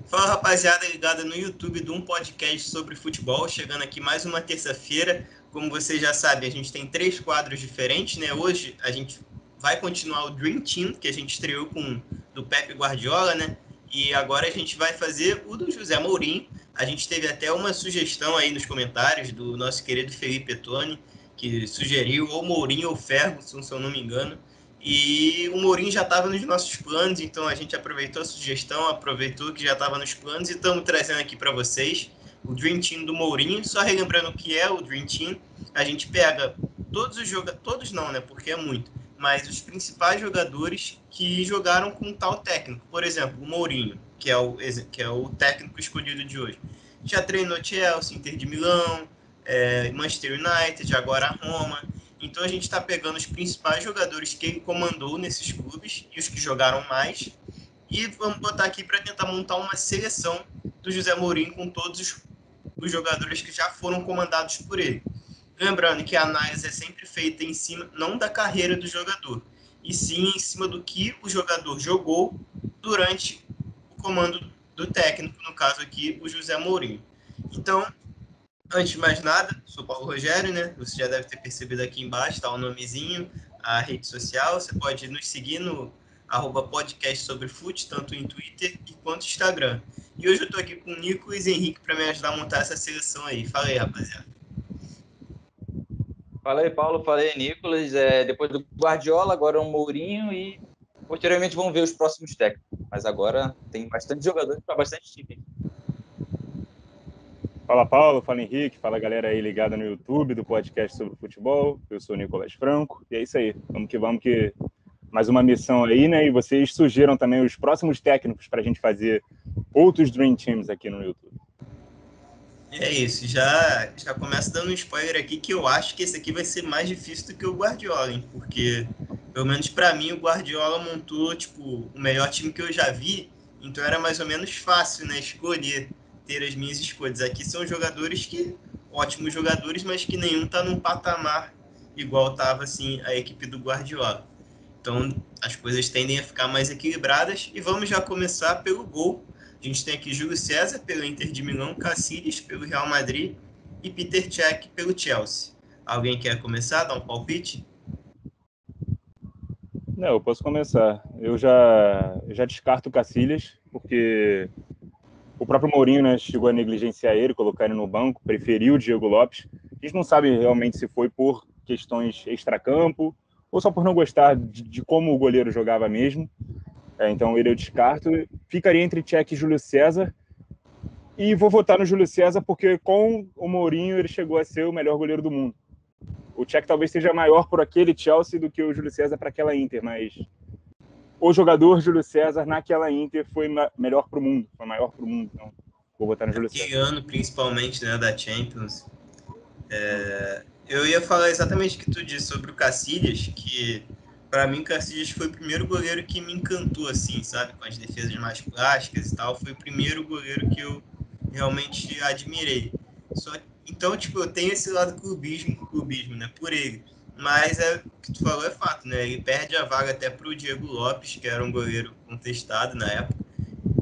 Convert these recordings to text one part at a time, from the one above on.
Fala, rapaziada, ligada no YouTube de um podcast sobre futebol, chegando aqui mais uma terça-feira. Como você já sabe, a gente tem 3 quadros diferentes, né? Hoje a gente vai continuar o Dream Team, que a gente estreou com do Pepe Guardiola, né? E agora a gente vai fazer o do José Mourinho. A gente teve até uma sugestão aí nos comentários do nosso querido Felipe Etoni, que sugeriu ou Mourinho ou Ferguson, se eu não me engano. E o Mourinho já estava nos nossos planos, então a gente aproveitou a sugestão, aproveitou que já estava nos planos e estamos trazendo aqui para vocês o Dream Team do Mourinho. Só relembrando o que é o Dream Team, a gente pega todos os jogadores, todos não, né? Porque é muito, mas os principais jogadores que jogaram com tal técnico. Por exemplo, o Mourinho, que é o técnico escolhido de hoje. Já treinou Chelsea, Inter de Milão, Manchester United, agora a Roma. Então a gente está pegando os principais jogadores que ele comandou nesses clubes e os que jogaram mais. E vamos botar aqui para tentar montar uma seleção do José Mourinho com todos os jogadores que já foram comandados por ele. Lembrando que a análise é sempre feita em cima, não da carreira do jogador, e sim em cima do que o jogador jogou durante o comando do técnico, no caso aqui, o José Mourinho. Então, antes de mais nada, sou Paulo Rogério, né? Você já deve ter percebido aqui embaixo, está o nomezinho, a rede social. Você pode nos seguir no @podcast sobre fute, tanto em Twitter quanto Instagram. E hoje eu estou aqui com o Nico e Henrique para me ajudar a montar essa seleção aí. Fala aí, rapaziada. Fala aí, Paulo. Fala aí, Nicolas. Depois do Guardiola, agora o Mourinho e posteriormente vamos ver os próximos técnicos. Mas agora tem bastante jogadores para bastante time. Fala, Paulo. Fala, Henrique. Fala, galera aí ligada no YouTube do podcast sobre futebol. Eu sou o Nicolas Franco. E é isso aí. Vamos que mais uma missão aí, né? E vocês sugiram também os próximos técnicos para a gente fazer outros Dream Teams aqui no YouTube. É isso, já começa dando um spoiler aqui que eu acho que esse aqui vai ser mais difícil do que o Guardiola, hein? Porque, pelo menos para mim, o Guardiola montou, tipo, o melhor time que eu já vi, então era mais ou menos fácil, né, escolher, ter as minhas escolhas. Aqui são jogadores ótimos jogadores, mas que nenhum tá num patamar igual tava, assim, a equipe do Guardiola. Então, as coisas tendem a ficar mais equilibradas e vamos já começar pelo gol. A gente tem aqui Júlio César pelo Inter de Milão, Casillas pelo Real Madrid e Peter Cech pelo Chelsea. Alguém quer começar, dar um palpite? Não, eu posso começar. Eu já descarto o Casillas, porque o próprio Mourinho, né, chegou a negligenciar ele, colocar ele no banco, preferiu o Diego Lopes. A gente não sabe realmente se foi por questões extracampo ou só por não gostar de como o goleiro jogava mesmo. Então ele eu descarto. Ficaria entre Cech e Júlio César. E vou votar no Júlio César porque com o Mourinho ele chegou a ser o melhor goleiro do mundo. O Cech talvez seja maior por aquele Chelsea do que o Júlio César para aquela Inter, mas o jogador Júlio César naquela Inter foi melhor para o mundo, foi maior para o mundo. Então vou botar no Júlio César. Aquele ano, principalmente, né, da Champions. Eu ia falar exatamente o que tu disse sobre o Casillas, que para mim o Casillas foi o primeiro goleiro que me encantou, assim, sabe? Com as defesas mais plásticas e tal. Foi o primeiro goleiro que eu realmente admirei. Então, tipo, eu tenho esse lado clubismo, né? Por ele. Mas o que tu falou é fato, né? Ele perde a vaga até pro Diego Lopes, que era um goleiro contestado na época.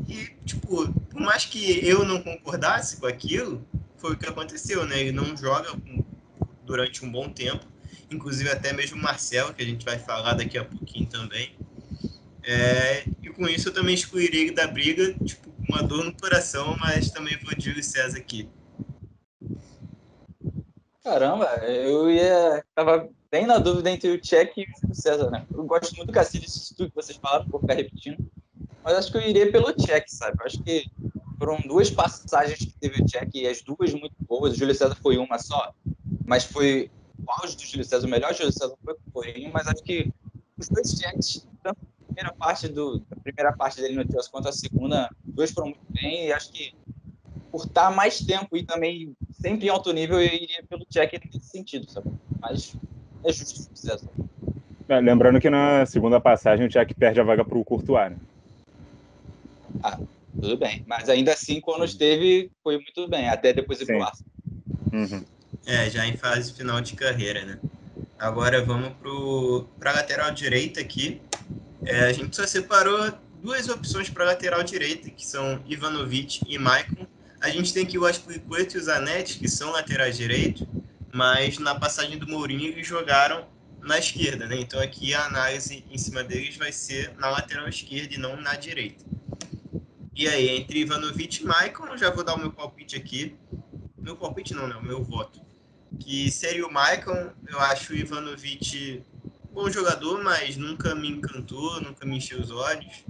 E, tipo, por mais que eu não concordasse com aquilo, foi o que aconteceu, né? Ele não joga durante um bom tempo. Inclusive até mesmo o Marcelo, que a gente vai falar daqui a pouquinho também. E com isso eu também excluiria ele da briga, tipo, com uma dor no coração, mas também vou de Júlio César aqui. Caramba, tava bem na dúvida entre o Cech e o Júlio César, né? Eu gosto muito do Casillas, isso tudo que vocês falaram, vou ficar repetindo. Mas acho que eu iria pelo Cech, sabe? Eu acho que foram 2 passagens que teve o Cech e as duas muito boas. O Júlio César foi uma só, mas foi o auge do Júlio César. O melhor Júlio César foi o Mourinho, mas acho que os 2 Cechs, tanto a primeira parte dele no Chelsea quanto a segunda, os 2 foram muito bem e acho que por estar mais tempo e também sempre em alto nível, eu iria pelo Cech nesse sentido, sabe? Mas é justo o Júlio César. Lembrando que na segunda passagem o Cech perde a vaga para o Courtois, né? Tudo bem. Mas ainda assim, quando esteve, foi muito bem. Até depois ir pro Arsenal. Uhum. Já em fase final de carreira, né? Agora vamos para a lateral direita aqui. A gente só separou duas opções para lateral direita, que são Ivanovic e Maicon. A gente tem aqui o Azpilicueta e o Zanetti, que são laterais direitos, mas na passagem do Mourinho eles jogaram na esquerda, né? Então aqui a análise em cima deles vai ser na lateral esquerda e não na direita. E aí, entre Ivanovic e Maicon, eu já vou dar o meu palpite aqui. Meu palpite não, né? O meu voto. Que seria o Maicon. Eu acho o Ivanovic bom jogador, mas nunca me encantou, nunca me encheu os olhos.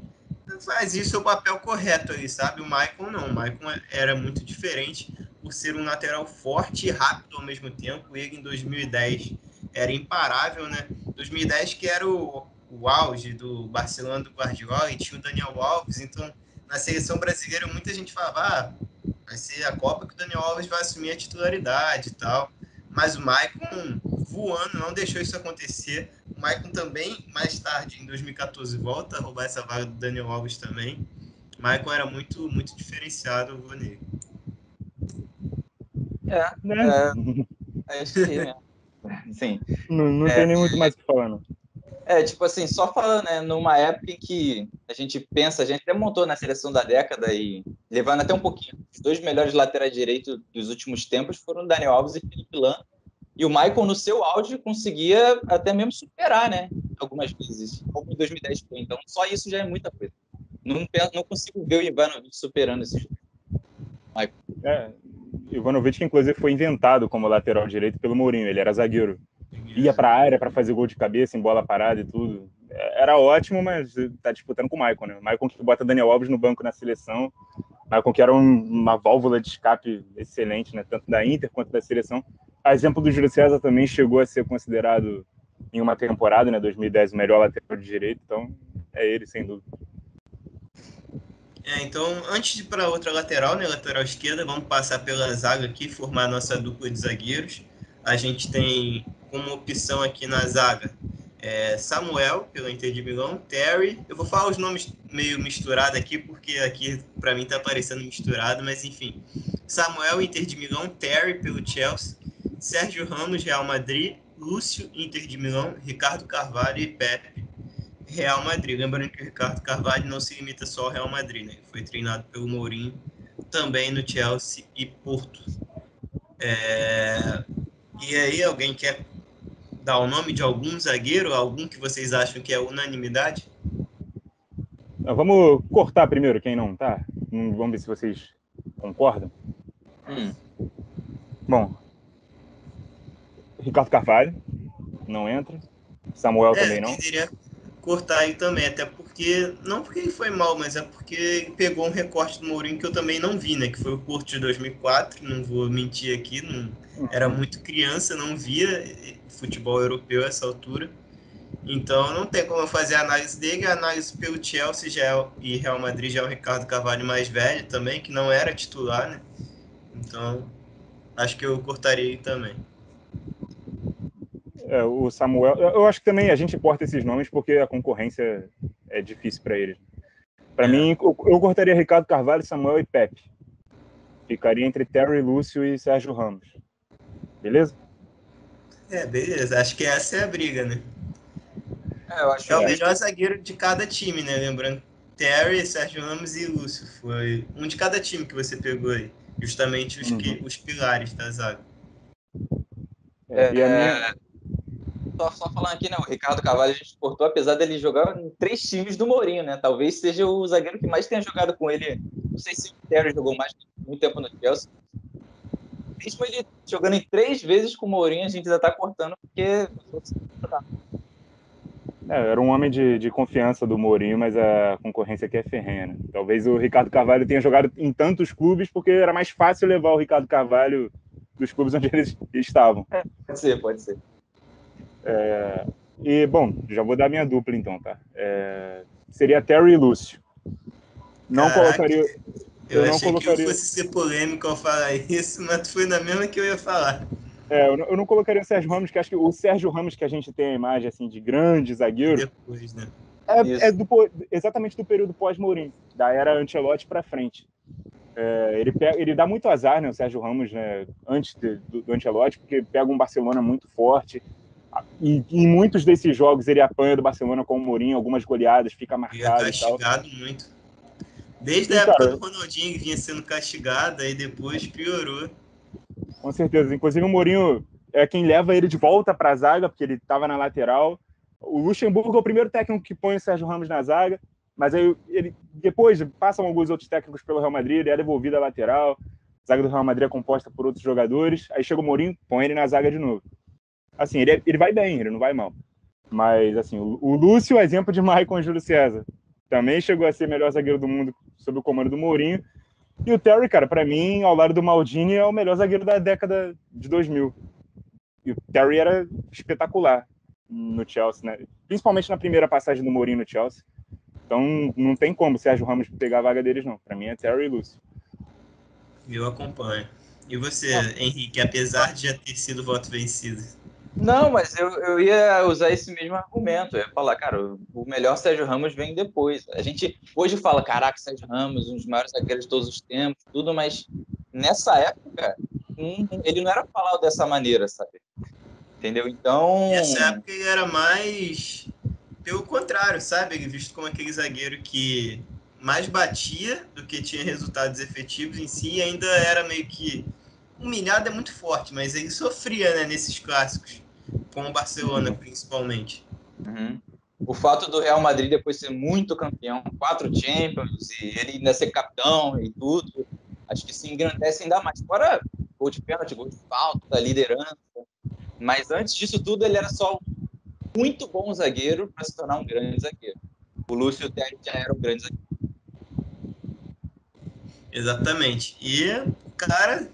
Faz isso é o papel correto ali, sabe? O Maicon não. O Maicon era muito diferente por ser um lateral forte e rápido ao mesmo tempo. Ele em 2010 era imparável, né? 2010 que era o auge do Barcelona do Guardiola e tinha o Daniel Alves. Então, na seleção brasileira, muita gente falava vai ser a Copa que o Daniel Alves vai assumir a titularidade e tal. Mas o Maicon voando não deixou isso acontecer. O Maicon também, mais tarde, em 2014, volta a roubar essa vaga do Daniel Alves também. O Maicon era muito, muito diferenciado, eu vou nele. Né? É isso aí mesmo. Sim. Não tem nem muito mais o que falar, não. Tipo assim, só falando, né, numa época em que a gente até montou na seleção da década e levando até um pouquinho, os dois melhores laterais direitos dos últimos tempos foram o Daniel Alves e Felipe Lan. E o Maicon, no seu auge, conseguia até mesmo superar, né, algumas vezes, como em 2010 foi. Então, só isso já é muita coisa. Não consigo ver o Ivanovic superando esses Maicon. Ivanovic, que inclusive foi inventado como lateral direito pelo Mourinho, ele era zagueiro. Ia para a área para fazer gol de cabeça em bola parada e tudo. Era ótimo, mas tá disputando com o Maicon, né? O Maicon que bota Daniel Alves no banco na seleção. Maicon que era uma válvula de escape excelente, né? Tanto da Inter quanto da seleção. A exemplo do Júlio César também chegou a ser considerado em uma temporada, né? 2010, o melhor lateral de direito. Então, é ele, sem dúvida. Então, antes de ir para outra lateral, né? Lateral esquerda, vamos passar pela zaga aqui, formar a nossa dupla de zagueiros. A gente tem como opção aqui na zaga Samuel, pelo Inter de Milão, Terry. Eu vou falar os nomes meio misturados aqui, porque aqui para mim tá parecendo misturado, mas enfim. Samuel, Inter de Milão, Terry, pelo Chelsea, Sérgio Ramos, Real Madrid, Lúcio, Inter de Milão, Ricardo Carvalho e Pepe, Real Madrid. Lembrando que o Ricardo Carvalho não se limita só ao Real Madrid, né? Ele foi treinado pelo Mourinho, também no Chelsea e Porto. E aí, alguém quer dar o nome de algum zagueiro, algum que vocês acham que é unanimidade? Vamos cortar primeiro quem não tá. Vamos ver se vocês concordam. Bom, Ricardo Carvalho não entra. Samuel também não. Eu queria cortar ele também, até porque, não porque ele foi mal, mas é porque ele pegou um recorte do Mourinho que eu também não vi, né? Que foi o Porto de 2004, não vou mentir aqui, era muito criança, não via futebol europeu a essa altura. Então não tem como eu fazer a análise dele. A análise pelo Chelsea e Real Madrid já é o Ricardo Carvalho mais velho também, que não era titular, né? Então acho que eu cortaria ele também. O Samuel, eu acho que também a gente importa esses nomes porque a concorrência é difícil para eles. Para mim, eu cortaria Ricardo Carvalho, Samuel e Pepe. Ficaria entre Terry, Lúcio e Sérgio Ramos. Beleza? Beleza. Acho que essa é a briga, né? Eu acho é o melhor zagueiro de cada time, né? Lembrando, Terry, Sérgio Ramos e Lúcio. Foi um de cada time que você pegou aí. Justamente os pilares da zaga. E a minha... Só falando aqui, né? O Ricardo Carvalho a gente cortou, apesar dele jogar em 3 times do Mourinho, né? Talvez seja o zagueiro que mais tenha jogado com ele. Não sei se o Terry jogou muito tempo no Chelsea. Mesmo ele jogando em 3 vezes com o Mourinho, a gente já tá cortando, porque... era um homem de confiança do Mourinho, mas a concorrência aqui é ferrenha, né? Talvez o Ricardo Carvalho tenha jogado em tantos clubes porque era mais fácil levar o Ricardo Carvalho dos clubes onde eles estavam. Pode ser. E, bom, já vou dar minha dupla então, tá? Seria Terry e Lúcio. Não colocaria... Eu achei que eu fosse ser polêmico ao falar isso, mas tu foi na mesma que eu ia falar. Eu não colocaria o Sérgio Ramos, que acho que o Sérgio Ramos que a gente tem a imagem assim, de grande zagueiro depois, né? Exatamente do período pós-Mourinho, da era Ancelotti para frente. Ele dá muito azar, né, o Sérgio Ramos, né, antes do Ancelotti, porque pega um Barcelona muito forte, E em muitos desses jogos ele apanha do Barcelona com o Mourinho, algumas goleadas, fica Ele é marcado e tal. castigado muito. Desde E, a época cara, do Ronaldinho, que vinha sendo castigado, aí depois piorou. com certeza. Inclusive o Mourinho é quem leva ele de volta para a zaga, porque ele estava na lateral. O Luxemburgo é o primeiro técnico que põe o Sérgio Ramos na zaga, mas aí ele depois passam alguns outros técnicos pelo Real Madrid, ele é devolvido à lateral. A zaga do Real Madrid é composta por outros jogadores. Aí chega o Mourinho, põe ele na zaga de novo. Assim, ele vai bem, ele não vai mal. Mas, assim, o Lúcio é exemplo de Maicon e Júlio César. Também chegou a ser melhor zagueiro do mundo sob o comando do Mourinho. E o Terry, cara, para mim, ao lado do Maldini, é o melhor zagueiro da década de 2000. E o Terry era espetacular no Chelsea, né? Principalmente na primeira passagem do Mourinho no Chelsea. Então, não tem como o Sérgio Ramos pegar a vaga deles, não. Para mim é Terry e Lúcio. Eu acompanho. E você, Henrique, apesar de já ter sido voto vencido? Não, mas eu ia usar esse mesmo argumento. Eu ia falar, cara, o melhor Sérgio Ramos vem depois. A gente hoje fala, caraca, Sérgio Ramos, um dos maiores zagueiros de todos os tempos, tudo, mas nessa época, ele não era falado dessa maneira, sabe? Entendeu? Então. Nessa época ele era mais pelo contrário, sabe? Ele visto como aquele zagueiro que mais batia do que tinha resultados efetivos em si e ainda era meio que humilhado, é muito forte, mas ele sofria, né, nesses clássicos, com o Barcelona principalmente. Uhum. O fato do Real Madrid depois ser muito campeão, 4 Champions, e ele ainda ser capitão e tudo, acho que se engrandece ainda mais. Fora gol de pênalti, gol de falta, liderança. Mas antes disso tudo, ele era só um muito bom zagueiro para se tornar um grande zagueiro. O Lúcio Terry já era um grande zagueiro. Exatamente. E, cara,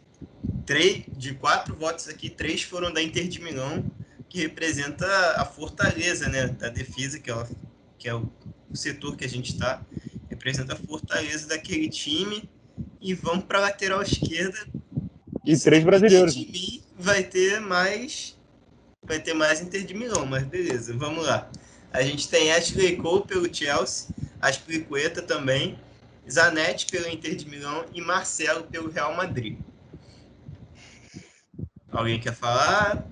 de 4 votos aqui, 3 foram da Inter de Milão, que representa a fortaleza, né, da defesa, que é o setor que a gente está, representa a fortaleza daquele time. E vamos para a lateral esquerda. E 3 brasileiros. De mim, vai ter mais Inter de Milão, mas beleza, vamos lá. A gente tem Ashley Cole pelo Chelsea, Aspilicueta também, Zanetti pelo Inter de Milão e Marcelo pelo Real Madrid. Alguém quer falar?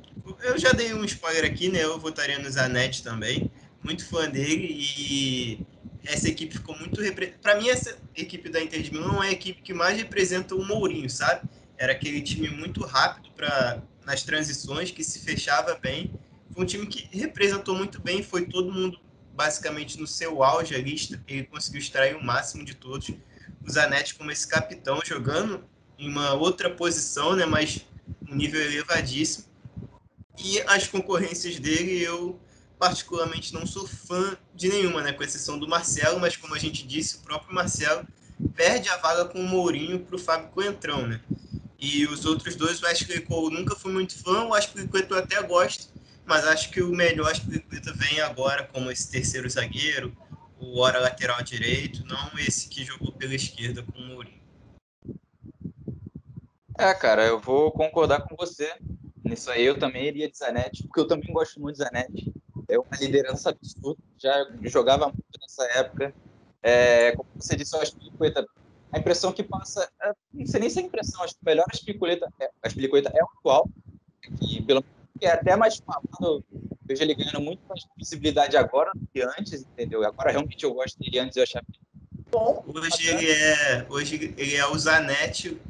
Eu já dei um spoiler aqui, né? Eu votaria no Zanetti também. Muito fã dele e essa equipe ficou muito... Para mim, essa equipe da Inter de Milão é a equipe que mais representa o Mourinho, sabe? Era aquele time muito rápido nas transições, que se fechava bem. Foi um time que representou muito bem, foi todo mundo basicamente no seu auge ali, ele conseguiu extrair o máximo de todos. O Zanetti como esse capitão, jogando em uma outra posição, né? Mas um nível elevadíssimo. E as concorrências dele, eu particularmente não sou fã de nenhuma, né? Com exceção do Marcelo, mas como a gente disse, o próprio Marcelo perde a vaga com o Mourinho para o Fábio Coentrão, né? E os outros dois, o Aspilicueta nunca fui muito fã, o Aspilicueta eu até gosto, mas acho que o melhor Aspilicueta vem agora como esse terceiro zagueiro, o hora lateral direito, não esse que jogou pela esquerda com o Mourinho. Cara, eu vou concordar com você. Nisso aí eu também iria de Zanetti, porque eu também gosto muito de Zanetti. É uma liderança absurda, já jogava muito nessa época. Como você disse, eu acho que a impressão que passa, não sei nem se é a impressão, acho que o melhor Aspilicueta é o atual, que pelo menos é até mais falado, vejo ele ganhando muito mais visibilidade agora do que antes, entendeu? Agora realmente eu gosto dele, antes eu achava bom. Hoje ele é o Zanetti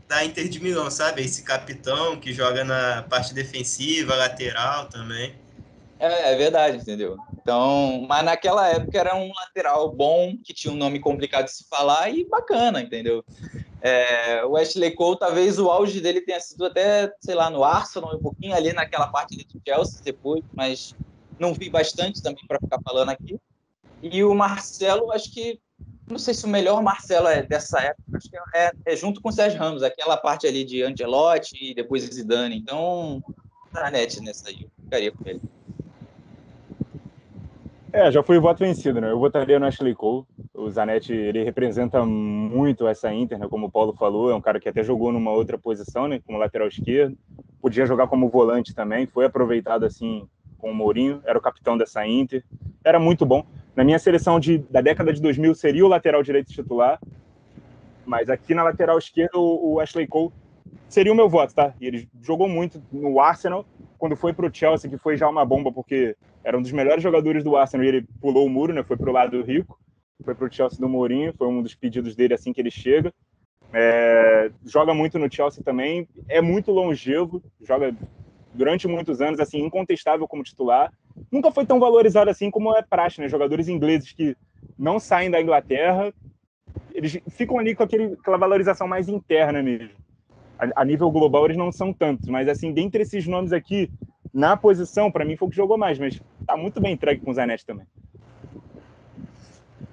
da Inter de Milão, sabe? Esse capitão que joga na parte defensiva, lateral também. É verdade, entendeu? Então, mas naquela época era um lateral bom, que tinha um nome complicado de se falar e bacana, entendeu? O Ashley Cole, talvez o auge dele tenha sido até, sei lá, no Arsenal, um pouquinho ali naquela parte do Chelsea depois, mas não vi bastante também para ficar falando aqui. E o Marcelo, acho que, não sei se o melhor Marcelo é dessa época, acho que é junto com o Sérgio Ramos, aquela parte ali de Ancelotti e depois Zidane. Então, Zanetti nessa aí, eu ficaria com ele. Já foi o voto vencido, né? Eu votaria no Ashley Cole. O Zanetti, ele representa muito essa Inter, né? Como o Paulo falou, é um cara que até jogou numa outra posição, né? Como lateral esquerdo. Podia jogar como volante também. Foi aproveitado, assim, com o Mourinho. Era o capitão dessa Inter. Era muito bom. Na minha seleção da década de 2000, seria o lateral direito titular. Mas aqui na lateral esquerda, o Ashley Cole seria o meu voto, tá? E ele jogou muito no Arsenal. quando foi para o Chelsea, que foi já uma bomba, porque era um dos melhores jogadores do Arsenal e ele pulou o muro, né? Foi para o lado rico, foi para o Chelsea do Mourinho, foi um dos pedidos dele assim que ele chega. Joga muito no Chelsea também, é muito longevo, joga durante muitos anos, assim, incontestável como titular. Nunca foi tão valorizado assim como é praxe, né? Jogadores ingleses que não saem da Inglaterra, eles ficam ali com aquela valorização mais interna mesmo. A nível global eles não são tantos, mas assim, dentre esses nomes aqui, na posição, para mim foi o que jogou mais, mas tá muito bem entregue com o Zanetti também.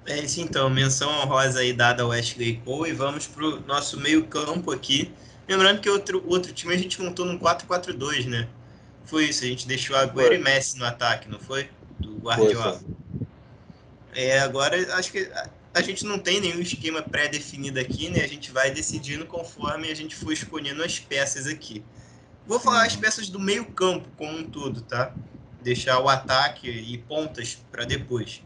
É isso então, menção honrosa aí dada ao Ashley Cole, e vamos pro nosso meio campo aqui. Lembrando que outro time a gente montou num 4-4-2, né? Foi isso, a gente deixou Agüero e Messi no ataque, não foi? Do Guardiola. Agora acho que a gente não tem nenhum esquema pré-definido aqui, né? A gente vai decidindo conforme a gente for escolhendo as peças aqui. Vou falar as peças do meio campo como um todo, tá? Deixar o ataque e pontas para depois.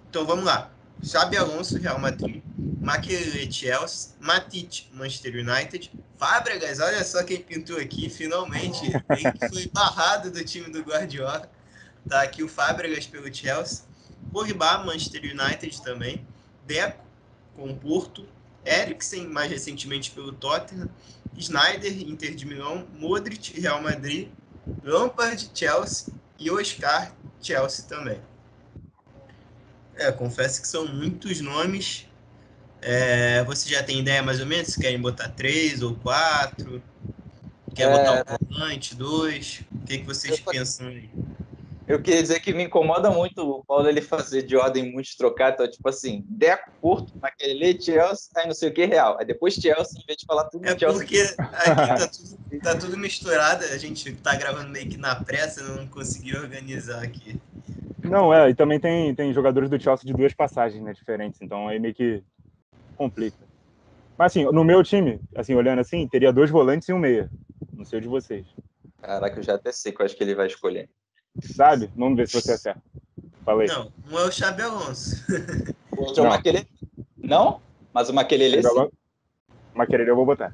Então vamos lá. Xabi Alonso, Real Madrid. Makelele, Chelsea. Matic, Manchester United. Fábregas, olha só quem pintou aqui, finalmente. Que foi barrado do time do Guardiola. Tá aqui o Fábregas pelo Chelsea. Pogba, Manchester United também. Deco, com o Porto. Eriksen, mais recentemente pelo Tottenham. Sneijder, Inter de Milão. Modric, Real Madrid. Lampard, Chelsea. E Oscar, Chelsea também. Confesso que são muitos nomes. Você já tem ideia mais ou menos? Se querem botar 3 ou 4? Quer botar um volante, 2? O que vocês pensam aí? Eu queria dizer que me incomoda muito o Paulo ele fazer de ordem muito trocada. Então, tipo assim, Deco, Porto, Makelele, Chelsea, aí não sei o que, Real. Aí depois Chelsea, em vez de falar tudo Chelsea. Porque aqui tá tudo misturado. A gente tá gravando meio que na pressa, não consegui organizar aqui. Não, e também tem jogadores do Chelsea de 2 passagens, né, diferentes, então aí meio que complica. Mas assim, no meu time, assim, olhando assim, teria 2 volantes e um meia. Não sei o de vocês. Caraca, eu já até sei qual acho que ele vai escolher. Sabe? Vamos ver se você acerta. Falei. Não é o Xabi Alonso. O Makelele? Não? Mas o Makelele sim. Makelele eu vou botar.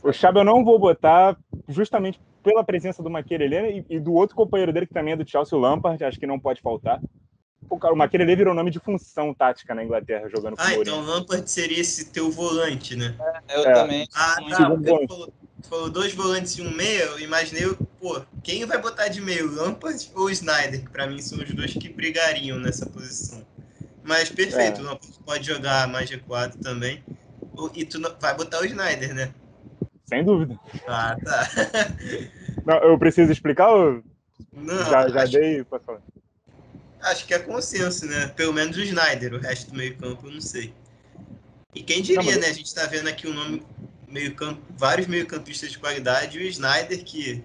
O Xabi eu não vou botar justamente pela presença do Makelele e do outro companheiro dele que também é do Chelsea, o Lampard, acho que não pode faltar. O Makelele virou nome de função tática na Inglaterra, jogando com o Mourinho. Então o Lampard seria esse teu volante, né? Eu também. Tá. Tu falou 2 volantes e um meia, eu imaginei, quem vai botar de meio, Lampard ou Sneijder? Que pra mim são os 2 que brigariam nessa posição. Mas perfeito, o Lampard pode jogar mais recuado também. E tu vai botar o Sneijder, né? Sem dúvida. Tá. Não, eu preciso explicar ou Não, já dei? Posso falar? Acho que é consenso, né? Pelo menos o Sneijder, o resto do meio campo eu não sei. E quem diria, né? A gente tá vendo aqui o nome vários meio-campistas de qualidade, e o Sneijder, que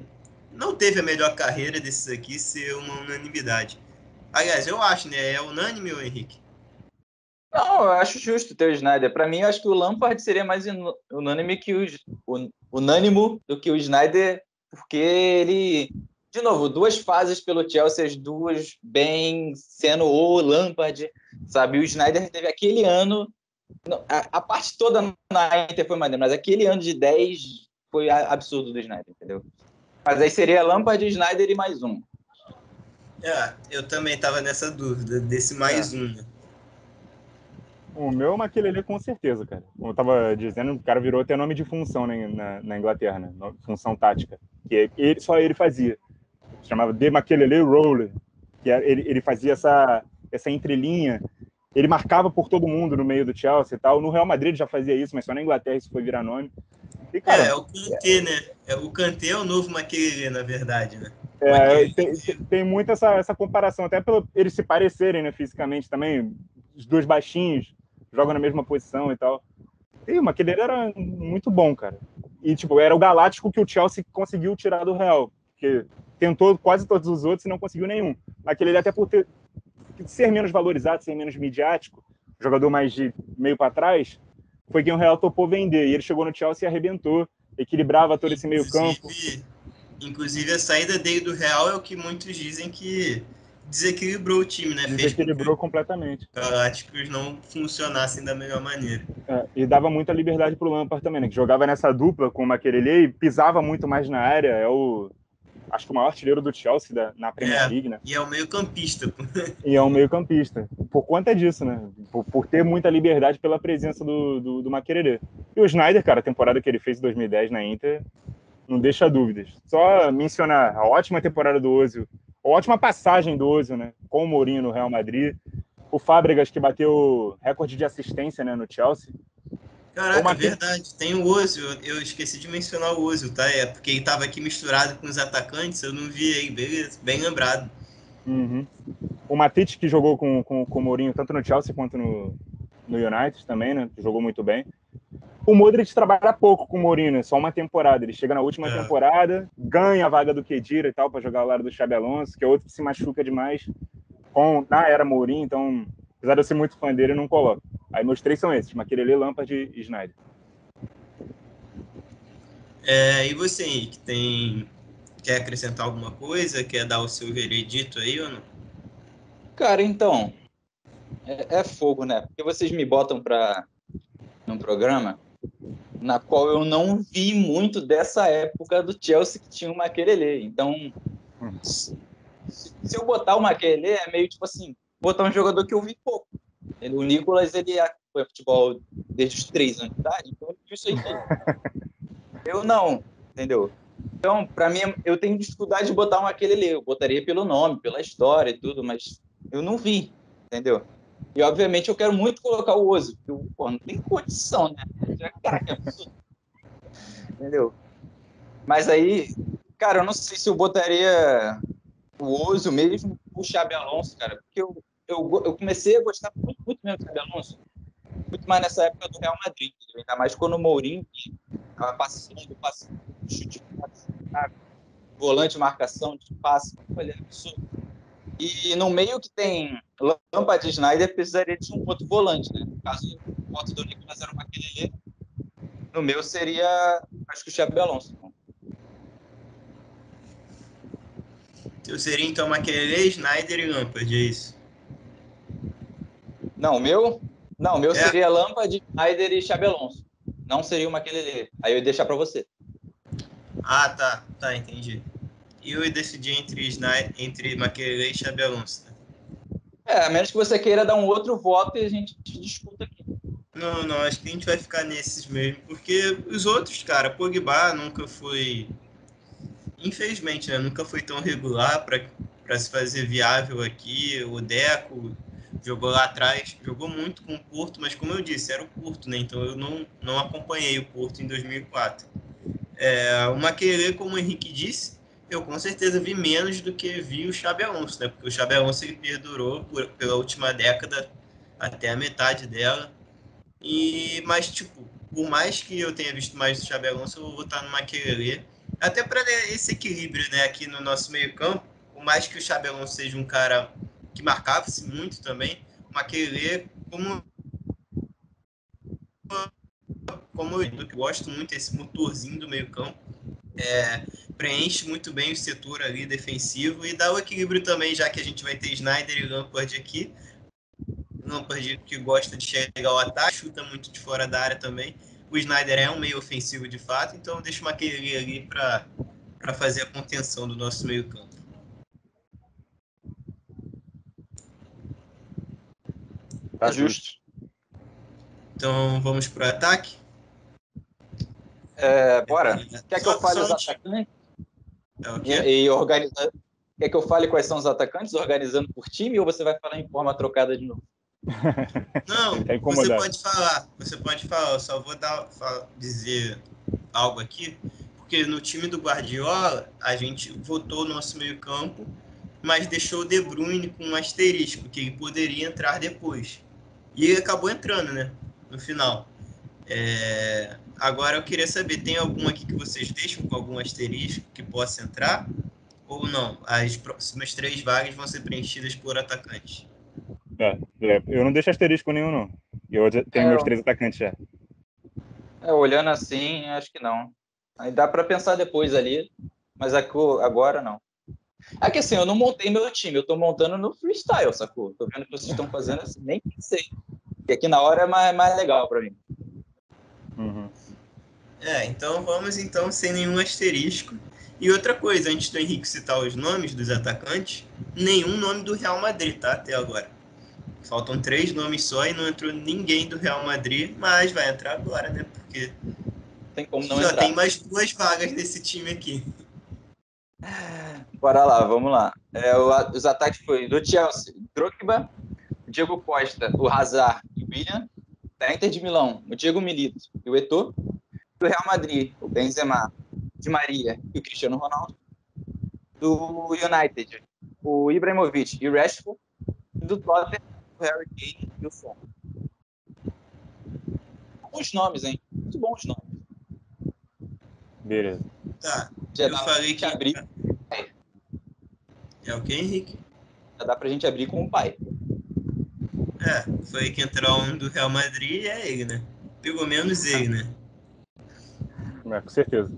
não teve a melhor carreira desses aqui, ser uma unanimidade. Aliás, eu acho, né? É unânime, ou Henrique? Não, eu acho justo ter o Sneijder. Para mim, eu acho que o Lampard seria mais unânime que unânimo do que o Sneijder, porque ele, de novo, 2 fases pelo Chelsea, as 2 bem sendo o Lampard, sabe? O Sneijder teve aquele ano, a parte toda na Inter foi maneira, mas aquele ano de 10 foi absurdo do Sneijder, entendeu? Mas aí seria Lampard, Sneijder e mais um. Eu também tava nessa dúvida, desse mais um, né? O meu Makelele com certeza, cara. Como eu tava dizendo, o cara virou até nome de função na Inglaterra, né? Função tática. Que só ele fazia. Se chamava The Makelele Roller. Que ele fazia essa entrelinha. Ele marcava por todo mundo no meio do Chelsea e tal. No Real Madrid ele já fazia isso, mas só na Inglaterra isso foi virar nome. E, cara, é o Kanté, né? O Kanté é o novo Makelele, na verdade, né? Tem muito essa comparação, até pelo eles se parecerem, né, fisicamente também. Os 2 baixinhos jogam na mesma posição e tal. E o Makelele era muito bom, cara. E, era o galáctico que o Chelsea conseguiu tirar do Real. Porque tentou quase todos os outros e não conseguiu nenhum. Makelele, até por ser menos valorizado, ser menos midiático, jogador mais de meio para trás, foi quem o Real topou vender. E ele chegou no Chelsea e arrebentou. Equilibrava todo esse meio campo. Inclusive, a saída dele do Real é o que muitos dizem que desequilibrou o time, né? Desequilibrou completamente. Os galácticos não funcionassem da melhor maneira. E dava muita liberdade pro Lampard também, né? Que jogava nessa dupla com o Makelele e pisava muito mais na área. É o acho que o maior artilheiro do Chelsea na Premier League, né? E é o meio-campista. E é um meio-campista. Por conta disso, né? Por ter muita liberdade pela presença do Makelele. E o Sneijder, cara, a temporada que ele fez em 2010 na Inter, não deixa dúvidas. Só mencionar a ótima temporada do Ozil, a ótima passagem do Ozil, né? Com o Mourinho no Real Madrid. O Fábregas, que bateu recorde de assistência, né, no Chelsea. Caraca, verdade. Tem o Ozil. Eu esqueci de mencionar o Ozil, tá? É porque ele tava aqui misturado com os atacantes, eu não vi aí. Beleza, bem lembrado. Uhum. O Matite, que jogou com o Mourinho tanto no Chelsea quanto no United também, né? Jogou muito bem. O Modric trabalha pouco com o Mourinho, né? Só uma temporada. Ele chega na última temporada, ganha a vaga do Khedira e tal, para jogar ao lado do Xabi Alonso, que é outro que se machuca demais na era Mourinho, então, apesar de eu ser muito fã dele, eu não coloco. Aí meus três são esses, Makelele, Lampard e Sneijder. E você, Henrique, quer acrescentar alguma coisa? Quer dar o seu veredito aí ou não? Cara, então, é fogo, né? Porque vocês me botam num programa na qual eu não vi muito dessa época do Chelsea que tinha o Makelele. Então, se eu botar o Makelele, é meio tipo assim, botar um jogador que eu vi pouco. O Nicolas, ele acompanha futebol desde os 3 anos de idade, então ele viu isso aí tudo. Eu não, entendeu? Então, para mim, eu tenho dificuldade de botar um Makelele. Eu botaria pelo nome, pela história e tudo, mas eu não vi, entendeu? E, obviamente, eu quero muito colocar o Ozil, porque não tem condição, né? Cara, que absurdo. Entendeu? Mas aí, cara, eu não sei se eu botaria o Ozil mesmo ou o Xabi Alonso, cara, porque eu comecei a gostar muito, muito mesmo do Xabi Alonso, muito mais nessa época do Real Madrid, entendeu? Ainda mais quando o Mourinho estava passando, chute, volante, marcação, de passe, olha, absurdo. E no meio que tem Lampard e Sneijder, precisaria de um outro volante, né? No caso, o voto do Nicolas era o Makelele, no meu seria, acho que o Xabi Alonso. Eu seria então Makelele, Sneijder e Lampard, é isso? Não, o meu seria Lampard, Sneijder e Xabi Alonso. Não seria o Makelele. Aí eu ia deixar para você. Ah, tá, entendi. Eu ia decidir entre Makelele e Xabi Alonso. Né? A menos que você queira dar um outro voto e a gente discuta aqui. Não, acho que a gente vai ficar nesses mesmo, porque os outros, cara, Pogba nunca foi, infelizmente, né, nunca foi tão regular para se fazer viável aqui. O Deco jogou lá atrás, jogou muito com o Porto, mas como eu disse, era o Porto, né? Então eu não acompanhei o Porto em 2004. O Makelele, como o Henrique disse, eu com certeza vi menos do que vi o Xabi Alonso, né? Porque o Xabi Alonso ele perdurou pela última década até a metade dela. Mas, tipo, por mais que eu tenha visto mais do Xabi Alonso, eu vou votar no Makelele. Até para esse equilíbrio, né, aqui no nosso meio-campo. Por mais que o Xabi Alonso seja um cara que marcava-se muito também, o Makelele, como eu gosto muito desse motorzinho do meio-campo, preenche muito bem o setor ali defensivo e dá o equilíbrio também, já que a gente vai ter Sneijder e Lampard aqui. Lampard que gosta de chegar ao ataque, chuta muito de fora da área também. O Sneijder é um meio ofensivo de fato, então eu deixo o Makelele ali para fazer a contenção do nosso meio campo. Tá justo. Então vamos para o ataque? Bora. Quer que eu fale os atacantes? E organizar? Quer que eu fale quais são os atacantes, organizando por time, ou você vai falar em forma trocada de novo? Não, você pode falar. Eu só vou dizer algo aqui, porque no time do Guardiola a gente votou o nosso meio-campo, mas deixou o De Bruyne com um asterisco, que ele poderia entrar depois. E ele acabou entrando, né? No final. Agora eu queria saber, tem algum aqui que vocês deixam com algum asterisco que possa entrar? Ou não? As próximas 3 vagas vão ser preenchidas por atacantes. Eu não deixo asterisco nenhum, não. Eu tenho meus 3 atacantes já. Olhando assim, acho que não. Aí dá para pensar depois ali, mas agora não. É que assim, eu não montei meu time, eu tô montando no freestyle, sacou? Tô vendo o que vocês estão fazendo assim, nem pensei. Porque aqui na hora é mais legal para mim. Então vamos sem nenhum asterisco. E outra coisa, antes do Henrique citar os nomes dos atacantes, nenhum nome do Real Madrid, tá? Até agora. Faltam 3 nomes só e não entrou ninguém do Real Madrid, mas vai entrar agora, né? Porque Tem como não só entrar. tem mais 2 vagas nesse time aqui. Bora lá, vamos lá. Os ataques foi do Chelsea, Drogba, Diego Costa, o Hazard e o Willian. Da Inter de Milão, o Diego Milito e o Eto'o. Do Real Madrid, o Benzema, Di Maria e o Cristiano Ronaldo. Do United, o Ibrahimovic e o Rashford. E do Tottenham, o Harry Kane e o Son. Bons nomes, hein? Muito bons nomes. Beleza. Tá, Já eu dá falei que... pra gente abrir. É o que, Henrique? Já dá pra gente abrir com o pai. Foi que entrou um do Real Madrid e é ele, né? Pelo menos ele, né? Com certeza.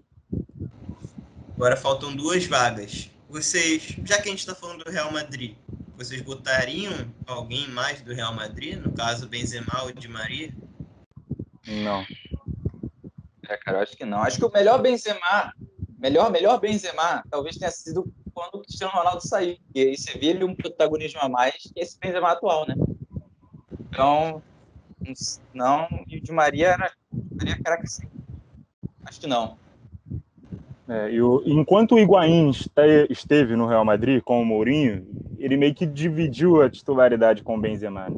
Agora faltam 2 vagas. Vocês, já que a gente está falando do Real Madrid, vocês botariam alguém mais do Real Madrid? No caso, Benzema ou Di Maria? Não. Cara, eu acho que não. Acho que o melhor Benzema, talvez tenha sido quando o Cristiano Ronaldo saiu. E aí você vê ele um protagonismo a mais que esse Benzema atual, né? Então, não. E o Di Maria era caraca, sim. Acho que não. Enquanto o Higuaín esteve no Real Madrid com o Mourinho, ele meio que dividiu a titularidade com o Benzema, né?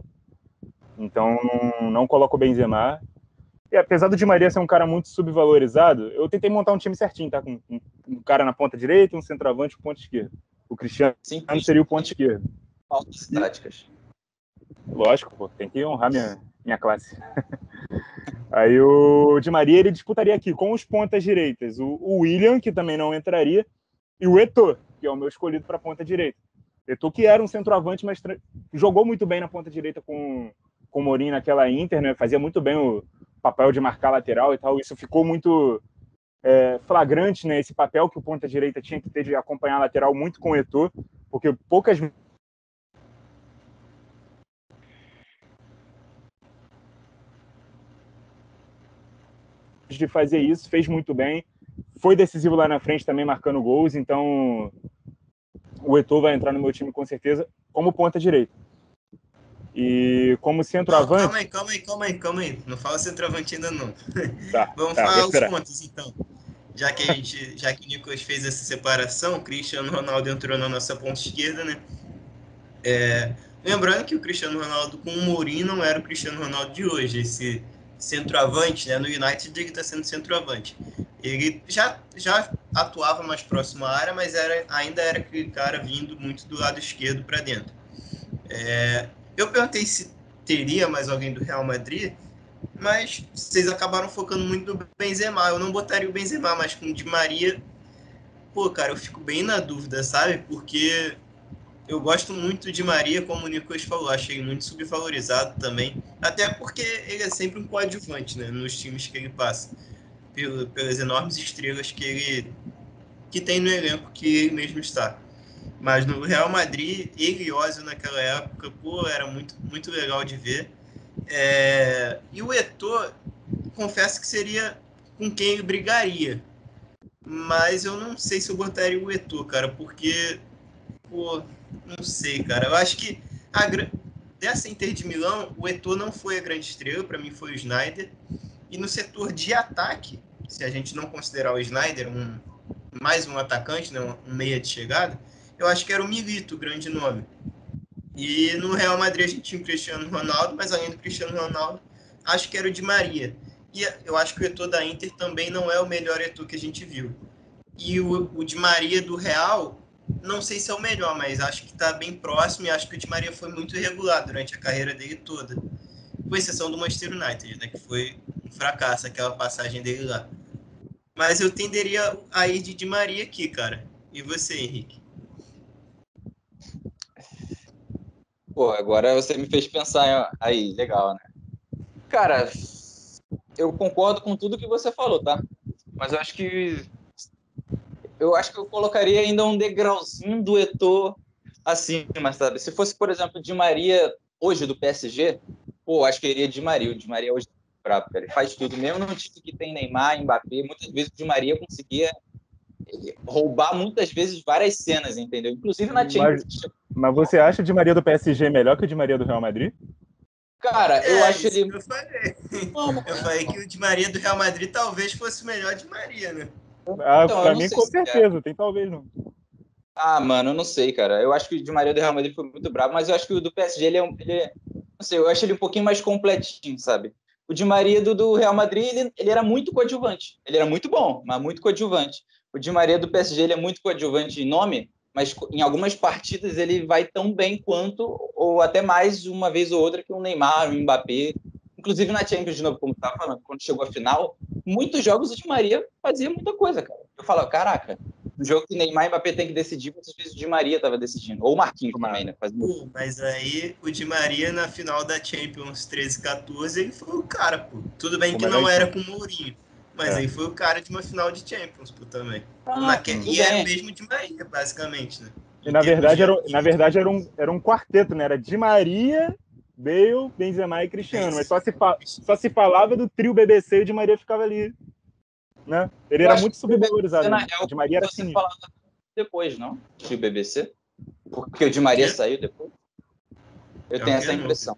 Então, não coloco o Benzema. E apesar do Di Maria ser um cara muito subvalorizado, eu tentei montar um time certinho, tá? Com um cara na ponta direita, um centroavante e um ponto esquerdo. O Cristiano seria o ponto esquerdo. Faltas táticas. Lógico, pô, tem que honrar minha classe. Aí o Di Maria, ele disputaria aqui com os pontas direitas. O Willian, que também não entraria, e o Eto'o, que é o meu escolhido para a ponta direita. Eto'o que era um centroavante, mas jogou muito bem na ponta direita com o Mourinho naquela Inter, né? Fazia muito bem o papel de marcar lateral e tal. Isso ficou muito flagrante, né? Esse papel que o ponta direita tinha que ter de acompanhar a lateral muito com o Eto'o, porque poucas de fazer isso, fez muito bem, foi decisivo lá na frente também, marcando gols, então o Eto'o vai entrar no meu time com certeza como ponta direita. E como centroavante... Calma aí. Não fala centroavante ainda não. Tá, Vamos falar os esperar. pontos, então. Já que o Nicolas fez essa separação, o Cristiano Ronaldo entrou na nossa ponta esquerda, né? Lembrando que o Cristiano Ronaldo com o Mourinho não era o Cristiano Ronaldo de hoje. Esse centroavante, né? No United ele está sendo centroavante. Ele já atuava mais próximo à área, mas ainda era aquele cara vindo muito do lado esquerdo para dentro. Eu perguntei se teria mais alguém do Real Madrid, mas vocês acabaram focando muito no Benzema. Eu não botaria o Benzema, mas com o Di Maria, pô, cara, eu fico bem na dúvida, sabe? Porque eu gosto muito de Maria, como o Nicolas falou, achei muito subvalorizado também, até porque ele é sempre um coadjuvante, né, nos times que ele passa, pelas enormes estrelas que tem no elenco que ele mesmo está. Mas no Real Madrid, ele e Ozil naquela época, pô, era muito, muito legal de ver. E o Eto'o, confesso que seria com quem ele brigaria, mas eu não sei se eu botaria o Eto'o, cara, porque, pô, não sei, cara. Eu acho que dessa Inter de Milão, o Eto'o não foi a grande estrela, para mim foi o Sneijder. E no setor de ataque, se a gente não considerar o Sneijder mais um atacante, né, um meia de chegada, eu acho que era o Milito, o grande nome. E no Real Madrid a gente tinha o Cristiano Ronaldo, mas além do Cristiano Ronaldo, acho que era o Di Maria. E eu acho que o Eto'o da Inter também não é o melhor Eto'o que a gente viu. E o Di Maria do Real, não sei se é o melhor, mas acho que está bem próximo e acho que o Di Maria foi muito irregular durante a carreira dele toda. Com exceção do Manchester United, né, que foi um fracasso aquela passagem dele lá. Mas eu tenderia a ir de Di Maria aqui, cara. E você, Henrique? Pô, agora você me fez pensar aí, legal, né? Cara, eu concordo com tudo que você falou, tá? Mas eu acho que eu colocaria ainda um degrauzinho do Eto'o acima, sabe? Se fosse, por exemplo, Di Maria hoje do PSG, pô, acho que eu iria Di Maria. O Di Maria hoje é brabo, cara. Ele faz tudo. Mesmo no time que tem Neymar, Mbappé, muitas vezes o Di Maria conseguia roubar muitas vezes várias cenas, entendeu? Inclusive na Champions. Mas você acha o Di Maria do PSG melhor que o Di Maria do Real Madrid? Cara, eu acho isso ele... que eu falei. Não, Eu falei que o Di Maria do Real Madrid talvez fosse o melhor Di Maria, né? Então, pra mim, com certeza. Tem talvez não. Mano, eu não sei, cara. Eu acho que o Di Maria do Real Madrid foi muito brabo, mas eu acho que o do PSG, não sei, eu acho ele um pouquinho mais completinho, sabe? O Di Maria do Real Madrid, ele era muito coadjuvante. Ele era muito bom, mas muito coadjuvante. O Di Maria do PSG, ele é muito coadjuvante em nome, mas em algumas partidas ele vai tão bem quanto, ou até mais uma vez ou outra, que o Neymar, o Mbappé. Inclusive na Champions, de novo, como eu estava falando, quando chegou a final, muitos jogos o Di Maria fazia muita coisa, cara. Eu falava, caraca, no jogo que Neymar e Mbappé tem que decidir, muitas vezes o Di Maria estava decidindo. Ou o Marquinhos também, né? Mas aí o Di Maria, na final da Champions 13-14, ele foi o cara, pô. Tudo bem que não era com o Mourinho, mas aí foi o cara de uma final de Champions, pô, também. E era o mesmo Di Maria, basicamente, né? E na verdade era um quarteto, né? Era Di Maria, Bale, Benzema e Cristiano. Mas só se falava do trio BBC e o Di Maria ficava ali. Né? Ele era muito subvalorizado. Né? O Di Maria era sinistro. Depois, não? Trio BBC? Porque o Di Maria saiu depois? Eu tenho essa impressão.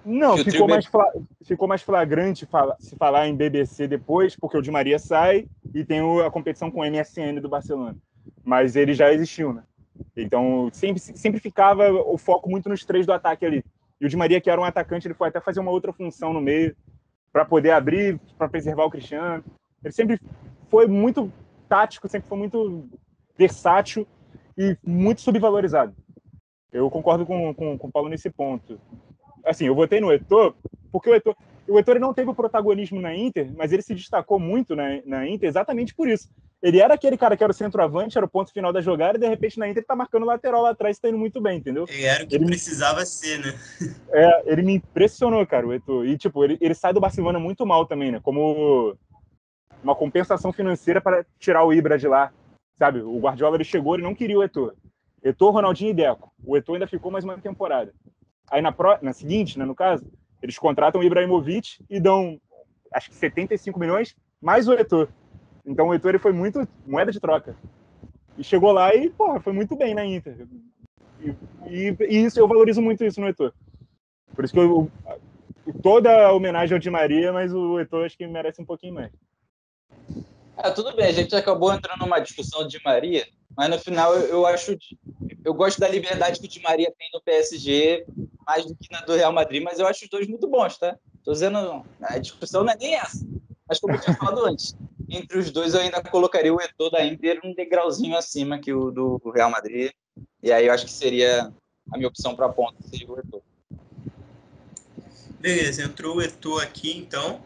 Não, ficou mais flagrante se falar em BBC depois, porque o Di Maria sai e tem a competição com o MSN do Barcelona. Mas ele já existiu, né? Então, sempre ficava o foco muito nos três do ataque ali. E o Di Maria, que era um atacante, ele foi até fazer uma outra função no meio para poder abrir, para preservar o Cristiano. Ele sempre foi muito tático, sempre foi muito versátil e muito subvalorizado. Eu concordo com o Paulo nesse ponto. Assim, eu votei no Eto'o porque o Eto'o não teve o protagonismo na Inter, mas ele se destacou muito na Inter exatamente por isso. Ele era aquele cara que era o centroavante, era o ponto final da jogada, e de repente na Inter ele tá marcando lateral lá atrás e tá indo muito bem, entendeu? Ele era o que precisava ser, né? Ele me impressionou, cara, o Eto'o. E, tipo, ele sai do Barcelona muito mal também, né? Como uma compensação financeira para tirar o Ibra de lá, sabe? O Guardiola, ele chegou, ele não queria o Eto'o. Eto'o, Ronaldinho e Deco. O Eto'o ainda ficou mais uma temporada. Aí na seguinte, né, no caso, eles contratam o Ibrahimovic e dão, acho que 75 milhões, mais o Eto'o. Então o Eto'o, ele foi muito moeda de troca. E chegou lá e, porra, foi muito bem na Inter. E isso, eu valorizo muito isso no Eto'o. Por isso que toda a homenagem ao Di Maria, mas o Eto'o acho que merece um pouquinho mais. Tudo bem, a gente acabou entrando numa discussão de Di Maria, mas no final eu gosto da liberdade que o Di Maria tem no PSG mais do que na do Real Madrid, mas eu acho os dois muito bons, tá? Tô dizendo, a discussão não é nem essa. Mas como eu tinha falado antes, entre os dois eu ainda colocaria o Eto'o da Inter um degrauzinho acima que o do Real Madrid, e aí eu acho que seria a minha opção para ponta, seria o Eto'o. Beleza, entrou o Eto'o aqui, então.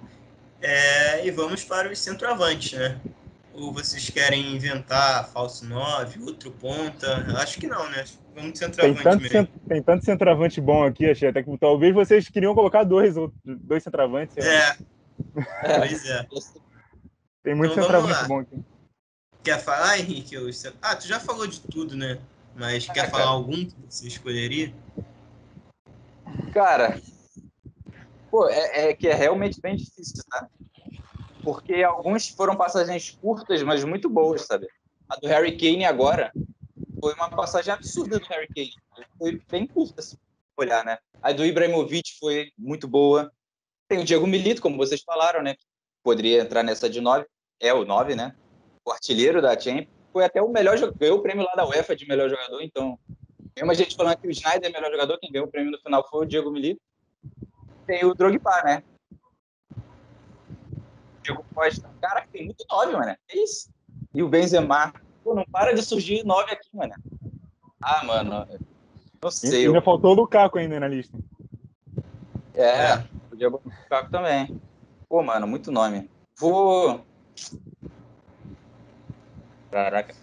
E vamos para os centroavantes, né? Ou vocês querem inventar falso 9, outro ponta? Acho que não, né? Vamos de centroavante mesmo. Tem tanto centroavante bom aqui, achei até que talvez vocês queriam colocar dois centroavantes. Pois é. Tem muito então, centroavante bom aqui. Quer falar, Henrique? Tu já falou de tudo, né? Mas quer falar algum que você escolheria? Cara, que é realmente bem difícil, tá? Porque alguns foram passagens curtas, mas muito boas, sabe? A do Harry Kane agora foi uma passagem absurda do Harry Kane. Foi bem curta, se olhar, né? A do Ibrahimovic foi muito boa. Tem o Diego Milito, como vocês falaram, né? Poderia entrar nessa de 9. É o 9, né? O artilheiro da Champions. Foi até o melhor jogador. Ganhou o prêmio lá da UEFA de melhor jogador. Então, mesmo a gente falando que o Sneijder é melhor jogador, quem ganhou o prêmio no final foi o Diego Milito. Tem o Drogba, né? Diego Costa. Cara, tem muito 9, mano. É isso. E o Benzema. Pô, não para de surgir 9 aqui, mano. Mano. Não sei. Ainda faltou o Lukaku ainda na lista. Podia botar o Lukaku também. Pô, mano, muito nome. Caraca.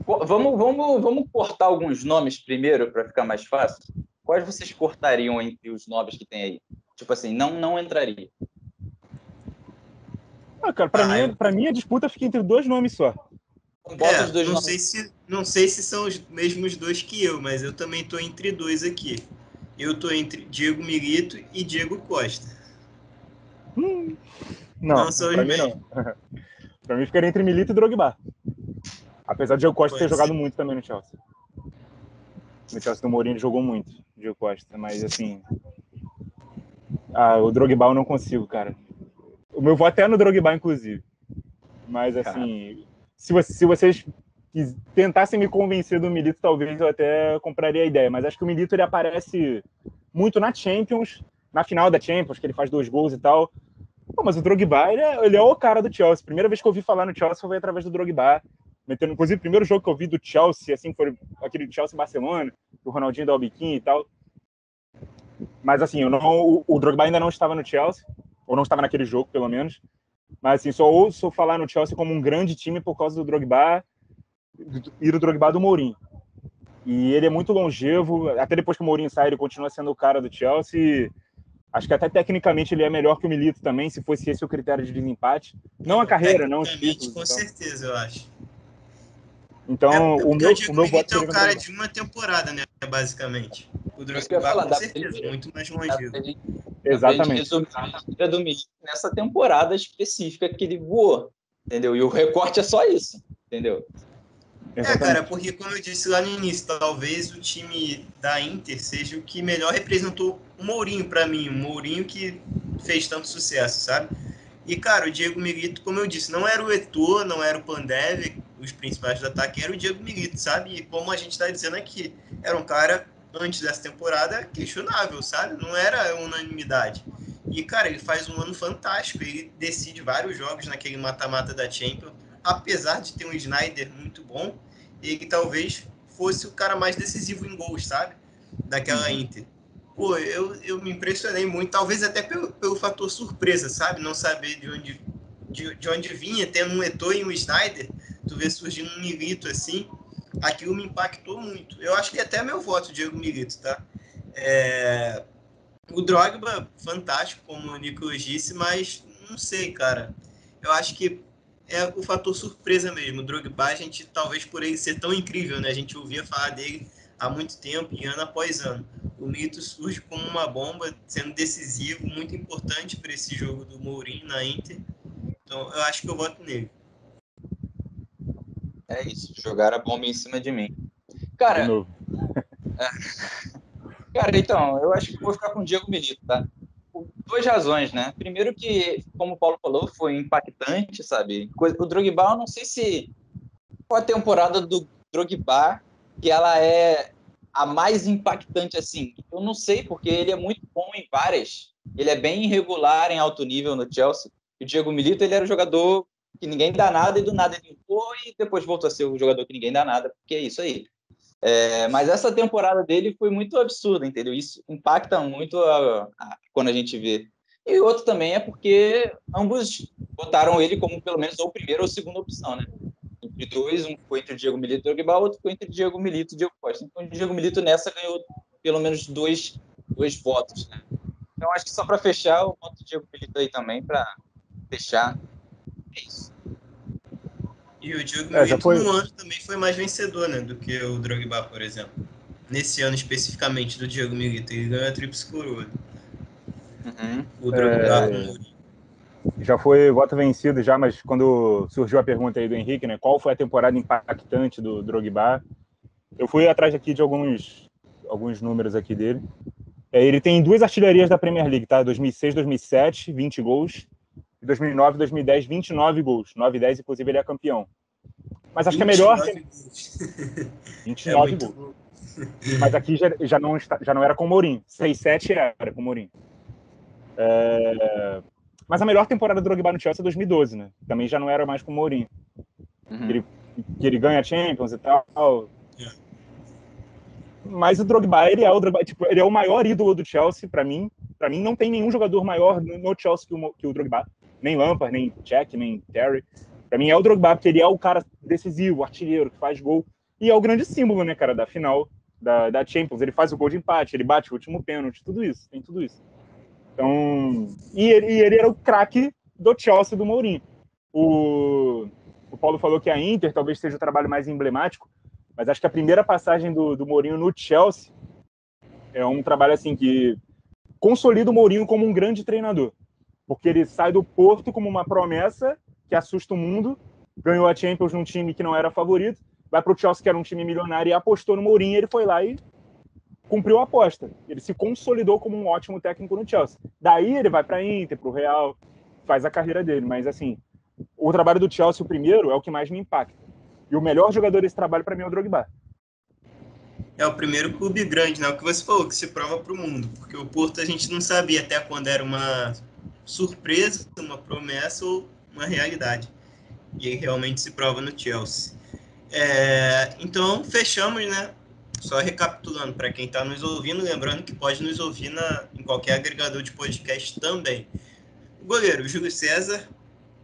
Pô, vamos cortar alguns nomes primeiro para ficar mais fácil. Quais vocês cortariam entre os nomes que tem aí? Tipo assim, não entraria. Cara, pra mim a disputa fica entre dois nomes só. Bota os dois nomes. Não sei se são os mesmos dois que eu, mas eu também tô entre dois aqui. Eu tô entre Diego Milito e Diego Costa. Não são os mesmos. Pra mim ficaria entre Milito e Drogba. Apesar de Diego Costa ter jogado muito também no Chelsea. No Chelsea do Mourinho jogou muito, Diego Costa. Mas, assim... o Drogba eu não consigo, cara. O meu voto é no Drogba, inclusive. Mas, assim... Se vocês tentassem me convencer do Milito, talvez eu até compraria a ideia. Mas acho que o Milito, ele aparece muito na Champions, na final da Champions, que ele faz 2 gols e tal. Pô, mas o Drogba, ele é o cara do Chelsea. Primeira vez que eu ouvi falar no Chelsea foi através do Drogba. Inclusive, o primeiro jogo que eu vi do Chelsea, assim, foi aquele Chelsea-Barcelona, do Ronaldinho da Albiquim e tal. Mas, assim, o Drogba ainda não estava no Chelsea, ou não estava naquele jogo, pelo menos. Mas, assim, só ouço falar no Chelsea como um grande time por causa do Drogba e do Drogba do Mourinho. E ele é muito longevo, até depois que o Mourinho sai, ele continua sendo o cara do Chelsea. Acho que até tecnicamente ele é melhor que o Milito também, se fosse esse o critério de desempate. Não a carreira, não os títulos. Com certeza, eu acho. Então, o meu voto é o cara de uma temporada, né, basicamente. O Drogba, com certeza, muito mais longevo. Exatamente. A do Milito nessa temporada específica que ele voou, entendeu? E o recorte é só isso, entendeu? Cara, porque como eu disse lá no início, talvez o time da Inter seja o que melhor representou o Mourinho para mim, o Mourinho que fez tanto sucesso, sabe? E, cara, o Diego Milito, como eu disse, não era o Eto'o, não era o Pandev, os principais do ataque, era o Diego Milito, sabe? E como a gente tá dizendo aqui, era um cara, antes dessa temporada, questionável, sabe? Não era unanimidade. E, cara, ele faz um ano fantástico, ele decide vários jogos naquele mata-mata da Champions, apesar de ter um Sneijder muito bom, ele talvez fosse o cara mais decisivo em gols, sabe? Daquela Inter. Pô, eu me impressionei muito, talvez até pelo fator surpresa, sabe? Não saber de onde vinha, tendo um Eto'o e um Sneijder, tu vê surgindo um Milito assim, aquilo me impactou muito. Eu acho que até meu voto, Diego Milito, tá? O Drogba, fantástico, como o Nicolas disse, mas não sei, cara. Eu acho que é o fator surpresa mesmo. O Drogba, a gente, talvez por ele ser tão incrível, né? A gente ouvia falar dele há muito tempo e ano após ano. O Milito surge como uma bomba, sendo decisivo, muito importante para esse jogo do Mourinho na Inter. Então, eu acho que eu voto nele. É isso, jogaram a bomba em cima de mim. Cara, de novo. Cara, então, eu acho que vou ficar com o Diego Milito, tá? Por 2 razões, né? Primeiro que, como o Paulo falou, foi impactante, sabe? O Drogba, eu não sei se foi a temporada do Drogba que ela é a mais impactante, assim. Eu não sei, porque ele é muito bom em várias. Ele é bem irregular em alto nível no Chelsea. O Diego Milito, ele era um jogador que ninguém dá nada e do nada ele foi e depois voltou a ser o jogador que ninguém dá nada, porque é isso aí. Mas essa temporada dele foi muito absurda, entendeu? Isso impacta muito quando a gente vê. E outro também é porque ambos botaram ele como pelo menos ou primeira ou segunda opção, né? Entre dois, um foi entre o Diego Milito e o Drogba, outro foi entre o Diego Milito e o Diego Costa. Então o Diego Milito nessa ganhou pelo menos dois votos, né? Então acho que só para fechar, eu boto o Diego Milito aí também para fechar. É isso. E o Diego Milito no ano também foi mais vencedor, né, do que o Drogba, por exemplo. Nesse ano especificamente do Diego Milito, ele ganhou a tríplice coroa. O Drogba com o Mourinho. Já foi voto vencido já, mas quando surgiu a pergunta aí do Henrique, né, qual foi a temporada impactante do Drogba, eu fui atrás aqui de alguns números aqui dele. Ele tem 2 artilharias da Premier League, tá? 2006, 2007, 20 gols. E 2009, 2010, 29 gols. 9 e 10, inclusive, ele é campeão. Mas acho que é melhor... 29 gols. Bom. Mas aqui já não era com o Mourinho. 6-7 era com o Mourinho. Mas a melhor temporada do Drogba no Chelsea é 2012, né? Também já não era mais com o Mourinho. Ele ganha a Champions e tal. Mas o Drogba, ele é o maior ídolo do Chelsea, para mim. Para mim, não tem nenhum jogador maior no Chelsea que o Drogba. Nem Lampard, nem Cech, nem Terry. Para mim é o Drogba, porque ele é o cara decisivo, artilheiro, que faz gol. E é o grande símbolo, né, cara, da final da Champions. Ele faz o gol de empate, ele bate o último pênalti, tudo isso, tem tudo isso. Então, e ele era o craque do Chelsea, do Mourinho. O Paulo falou que a Inter talvez seja o trabalho mais emblemático, mas acho que a primeira passagem do Mourinho no Chelsea é um trabalho assim que consolida o Mourinho como um grande treinador, porque ele sai do Porto como uma promessa que assusta o mundo, ganhou a Champions num time que não era favorito, vai para o Chelsea, que era um time milionário, e apostou no Mourinho, ele foi lá e cumpriu a aposta. Ele se consolidou como um ótimo técnico no Chelsea. Daí ele vai para a Inter, para o Real, faz a carreira dele. Mas, assim, o trabalho do Chelsea, o primeiro, é o que mais me impacta. E o melhor jogador desse trabalho, para mim, é o Drogba. É o primeiro clube grande, né? O que você falou, que se prova para o mundo. Porque o Porto a gente não sabia até quando era uma surpresa, uma promessa ou uma realidade. E aí realmente se prova no Chelsea. Então, fechamos, né? Só recapitulando para quem está nos ouvindo, lembrando que pode nos ouvir em qualquer agregador de podcast também. O goleiro, Júlio César.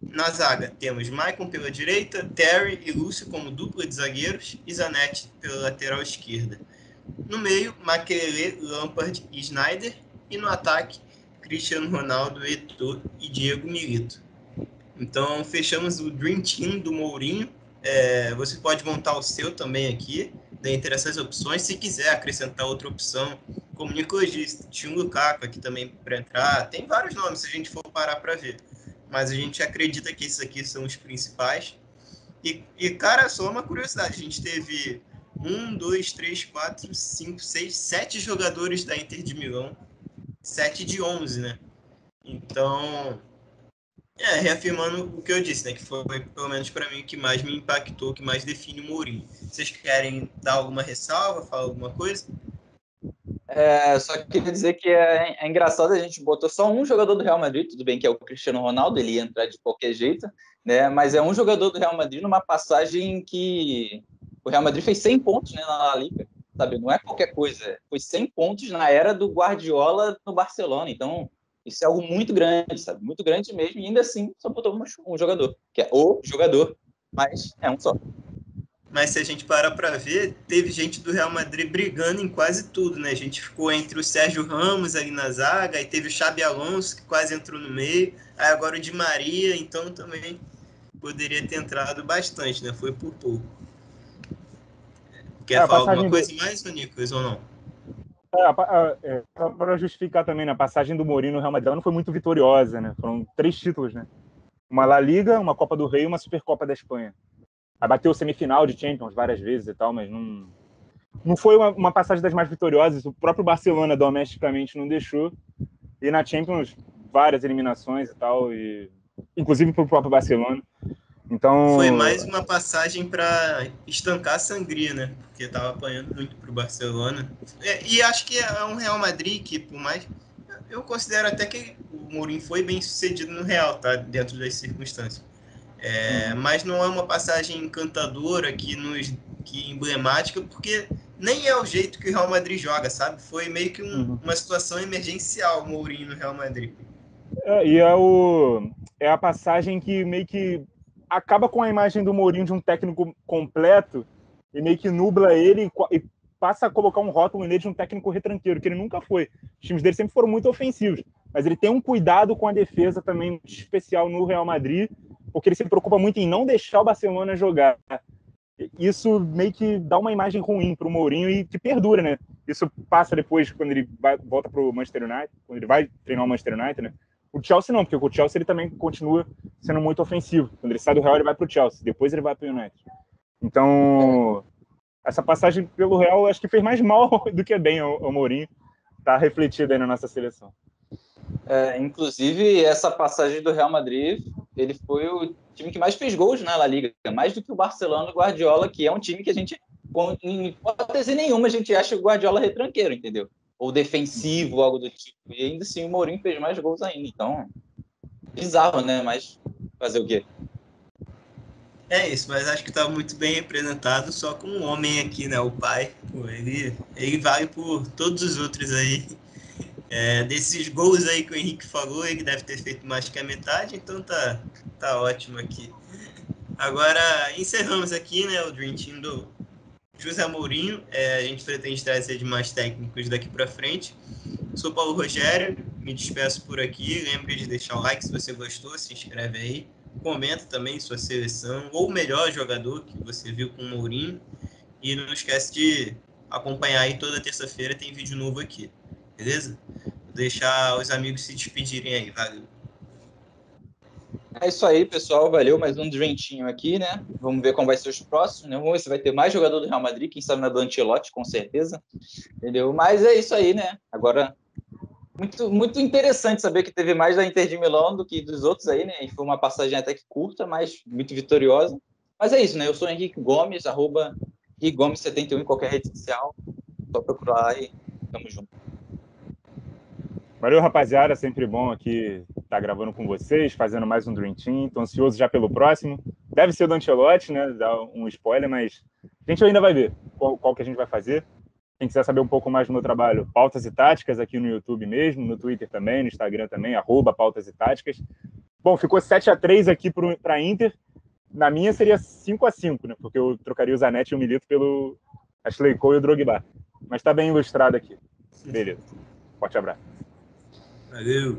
Na zaga, temos Maicon pela direita, Terry e Lúcio como dupla de zagueiros e Zanetti pela lateral esquerda. No meio, Makelele, Lampard e Sneijder. E no ataque, Cristiano Ronaldo, Eto'o e Diego Milito. Então, fechamos o Dream Team do Mourinho. Você pode montar o seu também aqui, dentre essas opções. Se quiser acrescentar outra opção, como o Nicolas disse, tinha um Lukaku aqui também para entrar. Tem vários nomes se a gente for parar para ver. Mas a gente acredita que esses aqui são os principais. E, cara, só uma curiosidade. A gente teve 1, 2, 3, 4, 5, 6, 7 jogadores da Inter de Milão. 7 de 11, né? Então, reafirmando o que eu disse, né? Que foi, pelo menos para mim, o que mais me impactou, o que mais define o Mourinho. Vocês querem dar alguma ressalva, falar alguma coisa? Só queria dizer que é engraçado, a gente botou só um jogador do Real Madrid, tudo bem que é o Cristiano Ronaldo, ele ia entrar de qualquer jeito, né? Mas é um jogador do Real Madrid numa passagem que o Real Madrid fez 100 pontos, né, na La Liga, sabe? Não é qualquer coisa, foi 100 pontos na era do Guardiola no Barcelona, então isso é algo muito grande, sabe? Muito grande mesmo, e ainda assim só botou um jogador, que é o jogador, mas é um só. Mas se a gente parar para ver, teve gente do Real Madrid brigando em quase tudo, né? A gente ficou entre o Sérgio Ramos ali na zaga, aí teve o Xabi Alonso, que quase entrou no meio, aí agora o Di Maria, então também poderia ter entrado bastante, né? Foi por pouco. Quer falar alguma coisa mais, Nicolas, ou não? Para justificar também, né, a passagem do Mourinho no Real Madrid não foi muito vitoriosa, né? Foram 3 títulos, né? Uma La Liga, uma Copa do Rei e uma Supercopa da Espanha. Aí bateu semifinal de Champions várias vezes e tal, mas não foi uma passagem das mais vitoriosas. O próprio Barcelona, domesticamente, não deixou. E na Champions, várias eliminações e tal, inclusive para o próprio Barcelona. Então, foi mais uma passagem para estancar a sangria, né? Porque estava apanhando muito para o Barcelona. E acho que é um Real Madrid que, por mais... Eu considero até que o Mourinho foi bem sucedido no Real, tá? Dentro das circunstâncias. Mas não é uma passagem encantadora que emblemática, porque nem é o jeito que o Real Madrid joga, sabe? Foi meio que uma situação emergencial, o Mourinho no Real Madrid. É a passagem que meio que acaba com a imagem do Mourinho de um técnico completo e meio que nubla ele e passa a colocar um rótulo nele de um técnico retranqueiro, que ele nunca foi. Os times dele sempre foram muito ofensivos, mas ele tem um cuidado com a defesa também especial no Real Madrid, porque ele se preocupa muito em não deixar o Barcelona jogar. Isso meio que dá uma imagem ruim para o Mourinho e que perdura, né? Isso passa depois, quando ele volta para o Manchester United, quando ele vai treinar o Manchester United, né? O Chelsea não, porque o Chelsea ele também continua sendo muito ofensivo. Quando ele sai do Real, ele vai para o Chelsea, depois ele vai para o United. Então, essa passagem pelo Real, acho que fez mais mal do que bem ao Mourinho. Está refletido aí na nossa seleção. Inclusive, essa passagem do Real Madrid, ele foi o time que mais fez gols na La Liga, mais do que o Barcelona, o Guardiola, que é um time que a gente, em hipótese nenhuma, a gente acha o Guardiola retranqueiro, entendeu? Ou defensivo, algo do tipo. E ainda assim o Mourinho fez mais gols ainda. Então, bizarro, né? Mas fazer o quê? É isso, mas acho que está muito bem representado só com um homem aqui, né? O pai. Pô, ele vale por todos os outros aí. Desses gols aí que o Henrique falou, ele deve ter feito mais que a metade, então tá ótimo aqui. Agora, encerramos aqui, né, o Dream Team do José Mourinho. A gente pretende trazer de mais técnicos daqui para frente. Sou Paulo Rogério, me despeço por aqui. Lembre de deixar o like se você gostou, se inscreve aí. Comenta também sua seleção ou o melhor jogador que você viu com o Mourinho. E não esquece de acompanhar aí toda terça-feira, tem vídeo novo aqui. Beleza? Vou deixar os amigos se despedirem aí. Valeu. É isso aí, pessoal. Valeu, mais um Drentinho aqui, né? Vamos ver como vai ser os próximos, né? Vamos ver se vai ter mais jogador do Real Madrid, quem sabe na do Ancelotti, com certeza. Entendeu? Mas é isso aí, né? Agora, muito, muito interessante saber que teve mais da Inter de Milão do que dos outros aí, né? E foi uma passagem até que curta, mas muito vitoriosa. Mas é isso, né? Eu sou o Henrique Gomes, @HenriqueGomes71 em qualquer rede social. Só procurar lá e tamo junto. Valeu, rapaziada. Sempre bom aqui estar gravando com vocês, fazendo mais um Dream Team. Tô ansioso já pelo próximo. Deve ser do Ancelotti, né? Dar um spoiler, mas a gente ainda vai ver qual que a gente vai fazer. Quem quiser saber um pouco mais do meu trabalho, Pautas e Táticas, aqui no YouTube mesmo, no Twitter também, no Instagram também, @Pautas e Táticas. Bom, ficou 7-3 aqui para a Inter. Na minha seria 5-5, né? Porque eu trocaria o Zanetti e o Milito pelo Ashley Cole e o Drogba. Mas tá bem ilustrado aqui. Beleza. Forte abraço. Valeu.